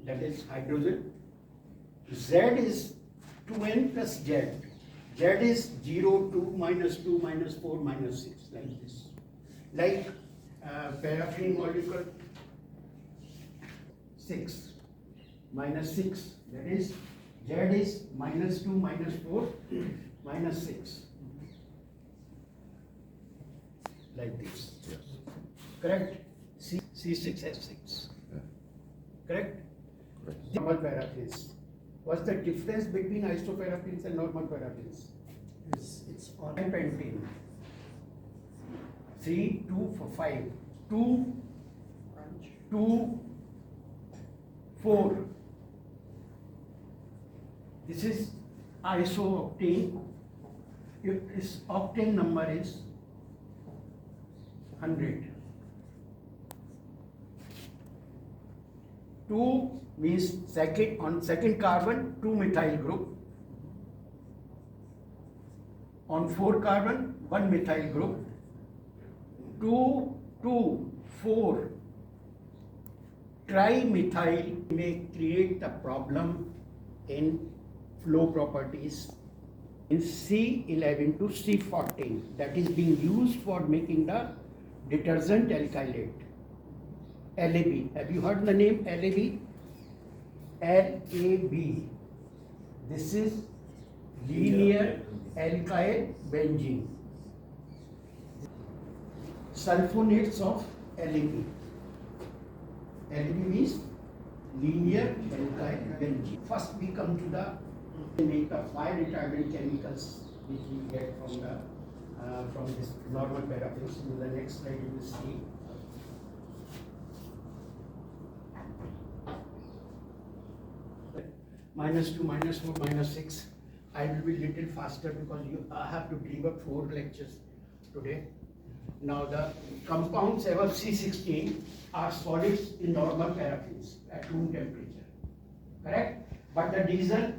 that is hydrogen. Z is 2n plus Z. Z is 0, 2, minus 2, minus 4, minus 6, like this. Like paraffin molecule 6, minus 6, that is Z is minus 2, minus 4, minus 6. Like this. Yes. Correct? C6H6. Yeah. Correct? Correct. Normal paraffins. What's the difference between isoparaffins and normal paraffins? It's on pentane. 3, 2, 5. 2, 2, 4. This is isooctane. Its octane number is 100. 2 means second carbon 2 methyl group. On 4 carbon 1 methyl group. 2, 2, 4 trimethyl may create the problem in flow properties in C11 to C14, that is being used for making the detergent alkylate. LAB. Have you heard the name LAB? LAB. This is linear alkyl benzene. Sulfonates of LAB. LAB means linear alkyl benzene. First we come to the make the fire retardant chemicals which we get from this normal paraffins. In the next slide you will see. -2, -4, -6. I will be little faster because I have to deliver 4 lectures today. Now the compounds above C16 are solids in normal paraffins at room temperature. Correct? But the diesel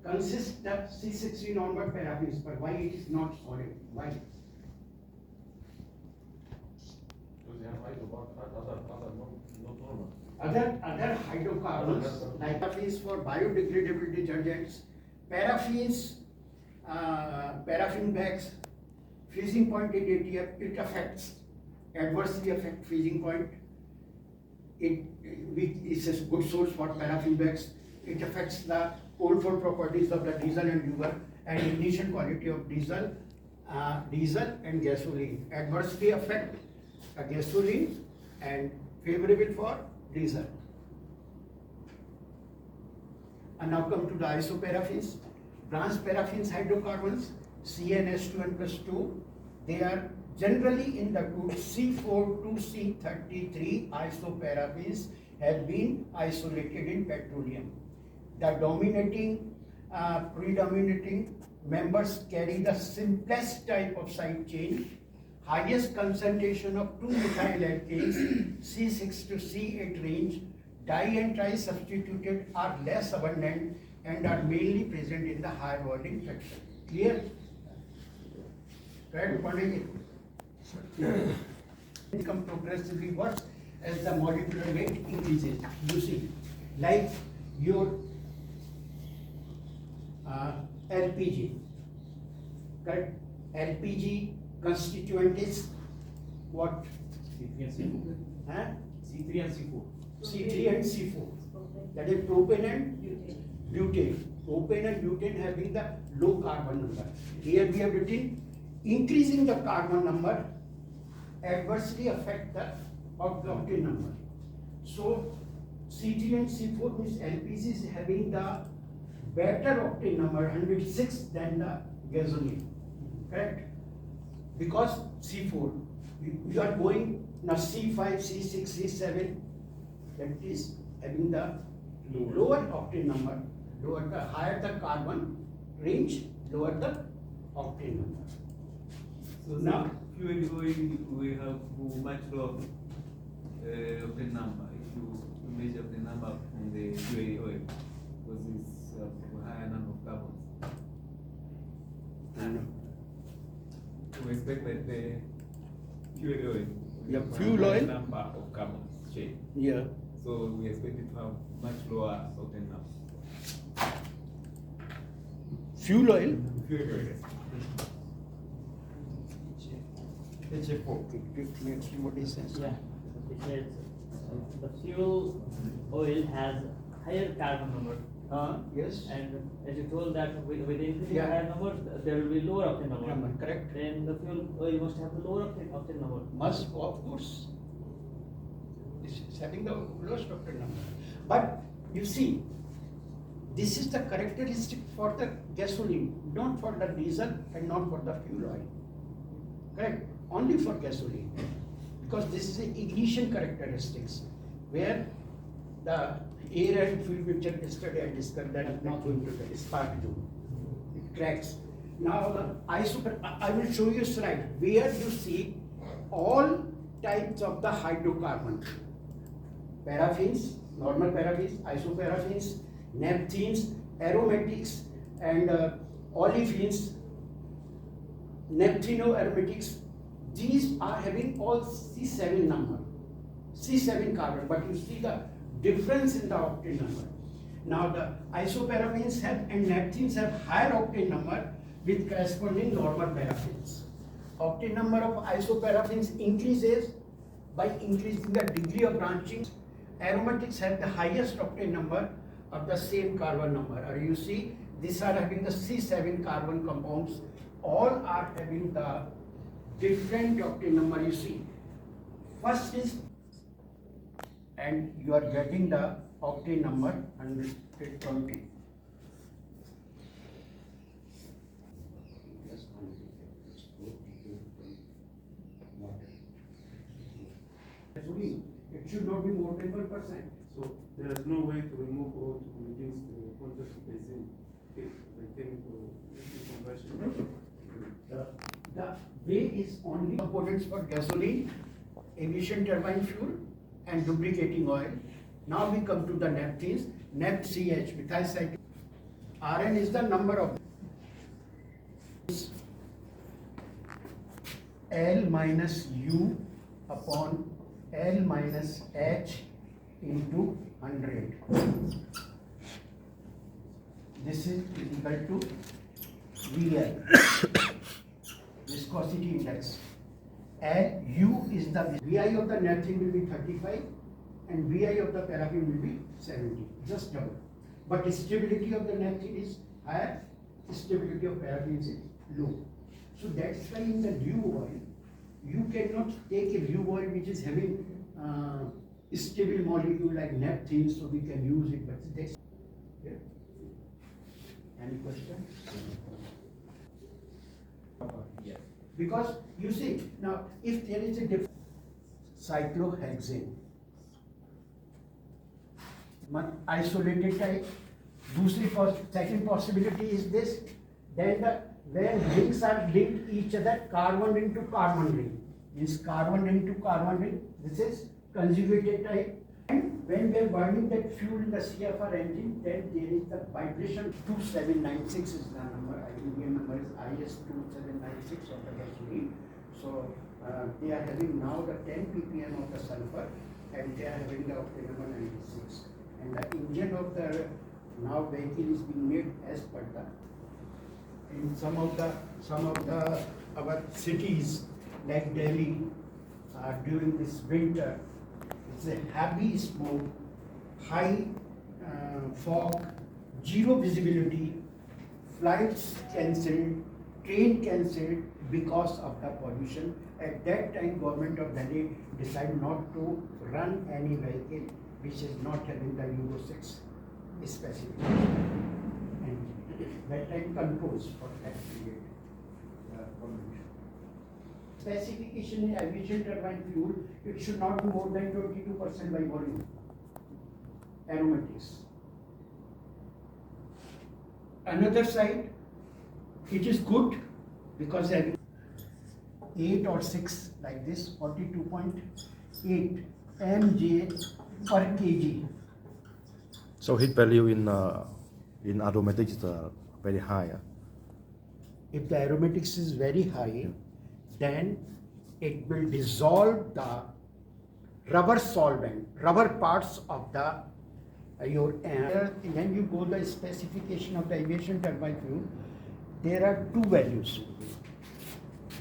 consists of C16 normal paraffins, but why it is not solid? Why? Because they have other not normal. Other hydrocarbons like paraffins for biodegradable detergents, paraffins, paraffin bags, freezing point in ATF, it adversely affects freezing point. It is a good source for paraffin bags. It affects the olfactory properties of the diesel and lubricant and ignition quality of diesel and gasoline. Adversely affect gasoline and favorable for diesel. And now come to the isoparaffins. Branch paraffins hydrocarbons, CnH2n plus 2, they are generally in the group C4 to C33 isoparaffins have been isolated in petroleum. The predominating members carry the simplest type of side chain. Highest concentration of 2 methyl alkanes, C6 to C8 range, di and tri-substituted are less abundant and are mainly present in the higher volume fraction. Clear? Try to find it. Become progressively worse as the molecular weight increases. You see, like your LPG, correct? LPG constituent is what? C3 and C4. Huh? C3 and C4. C3 and C4. That is propane and butane. Propane and butane having the low carbon number. Here we have written increasing the carbon number adversely affect the octane number. So C3 and C4 means LPG is having the better octane number 106 than the gasoline. Correct? Because C4, we are going now C5, C6, C7, that is having the lower octane number, higher the carbon range, lower the octane number. So Now, fuel oil we have much lower octane number. If you measure the number from the fuel oil, because it's a higher number of carbons. and We expect that the fuel oil Yeah, will have fuel a higher oil. number of carbons chain. yeah, So we expect it to have much lower octane number. Fuel oil. Fuel oil. HFO. Makes what is sense. Yeah, because the fuel oil has higher carbon number, Yes. and as you told that with increasing Yeah. higher number, there will be lower octane number. Number, correct. Then the fuel oil must have the lower octane number. Must, of course. This is having the lowest octane number. But you see, this is the characteristic for the gasoline, not for the diesel and not for the fuel oil. Correct? Only for gasoline. Because this is the ignition characteristics where the air and fuel mixture yesterday I discussed that is not going to the spark zone. It cracks. Now the I will show you a slide where you see all types of the hydrocarbon. Paraffins, normal paraffins, isoparaffins, naphthenes, aromatics, and olefins, naphtheno-aromatics. These are having all C7 number, C7 carbon, but you see the difference in the octane number. Now the isoparaffins have and naphthenes have higher octane number with corresponding normal paraffins. Octane number of isoparaffins increases by increasing the degree of branching. Aromatics have the highest octane number of the same carbon number. Or you see, these are having the C7 carbon compounds. All are having the different octane number. You see, first is, and you are getting the octane number 120. It should not be more than 1%. So there is no way to remove or to reduce the quantity of benzene by chemical conversion. The way is only components for gasoline, aviation turbine fuel, and lubricating oil. Now we come to the naphthenes. NaphCH, methyl cycline. Rn is the number of L minus U upon L minus H into 100. This is equal to VI, viscosity index. And U is the VI of the naphthene will be 35 and VI of the paraffin will be 70, just double. But stability of the naphthene is higher, stability of paraffin is low. So that's why in the lube oil, you cannot take a lube oil which is having stable molecule like naphthene, so we can use it, but that's yeah. Any question? Yes. Because you see, now if there is a different cyclohexane, isolated type, second possibility is this, then when rings are linked each other, carbon ring to carbon ring, means carbon ring to carbon ring, this is conjugated type. And when we are burning that fuel in the CFR engine, then there is the vibration 2796 is the number, Indian number is IS 2796 of the gasoline. So they are having now the 10 ppm of the sulfur and they are having the octane number 96. And the engine of the now vehicle is being made as per the, in some of the our cities like Delhi during this winter, it's a heavy smoke, high fog, zero visibility, flights cancelled, train cancelled because of the pollution. At that time, government of Delhi decided not to run any vehicle which is not having the Euro 6 specification. And that time controls for that period. Specification in aviation turbine fuel, it should not be more than 22% by volume. Aromatics. Another side, it is good because 8 or 6 like this, 42.8 mJ per kg. So heat value in aromatics is very high. If the aromatics is very high, then it will dissolve the rubber solvent, rubber parts of the when you go the specification of the aviation turbine fuel, there are two values.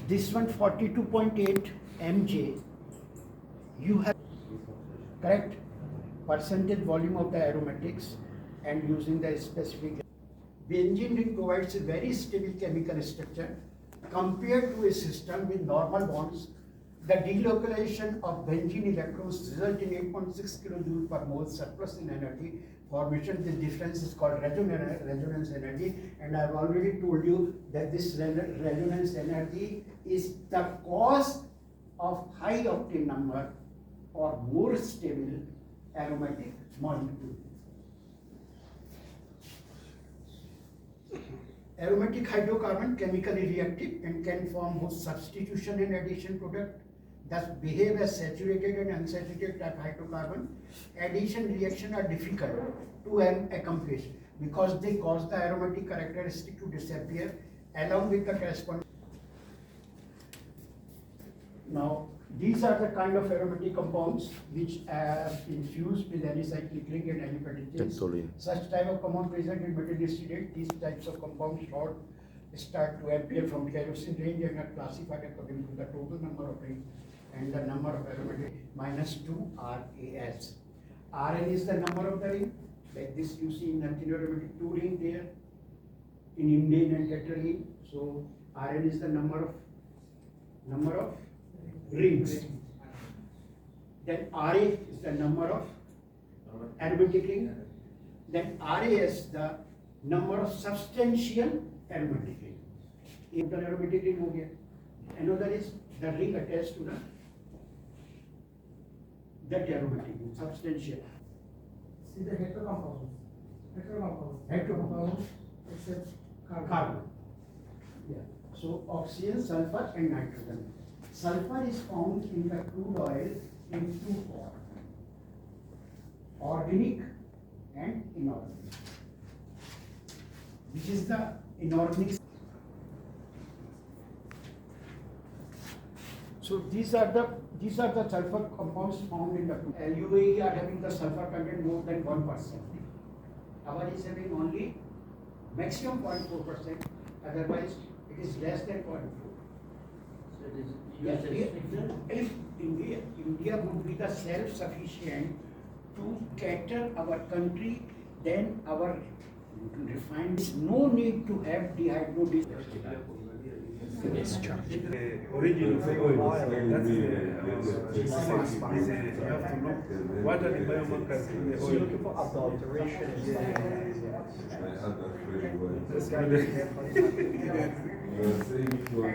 This one 42.8 mj, you have correct percentage volume of the aromatics and using the specific. Benzene ring provides a very stable chemical structure compared to a system with normal bonds. The delocalization of benzene electrons result in 8.6 kilojoule per mole surplus in energy formation. The difference is called resonance energy, and I have already told you that this resonance energy is the cause of high octane number or more stable aromatic molecule. Aromatic hydrocarbon chemically reactive and can form both substitution and addition product, thus behave as saturated and unsaturated type hydrocarbon. Addition reaction are difficult to accomplish because they cause the aromatic characteristic to disappear along with the corresponding. Now, these are the kind of aromatic compounds which are infused with any cyclic ring and any particles. Toluene. Such type of compound present in metal distillate. These types of compounds start to appear from kerosene range and are classified according to the total number of rings and the number of aromatic -2 RAS. Rn is the number of the ring. Like this you see in ethyl aromatic 2 ring there. In Indian and tetraene. So Rn is the number of rings. Then Ra is the number of aromatic ring. Then RAS the number of substantial aromatic ring. एक तो aromatic ring हो गया. Another is the ring attached to that aromatic ring, substantial. See the heterocompounds. Heterocompounds Except carbon. Yeah. So oxygen, sulfur, and nitrogen. Sulfur is found in the crude oil in two forms: organic and inorganic. Which is the inorganic? So these are the sulfur compounds found in the crude. UAE are having the sulfur content more than 1%. Our is having only maximum 0.4%. Otherwise, it is less than 0.4. So it is Yes, used as filter. if India would be the self-sufficient to cater our country, then our refined, no need to have dehydrogenation. The origin of the oil, that's the you have to know what are the biomarkers in the oil. Looking for adulteration. That's good. You are saying it was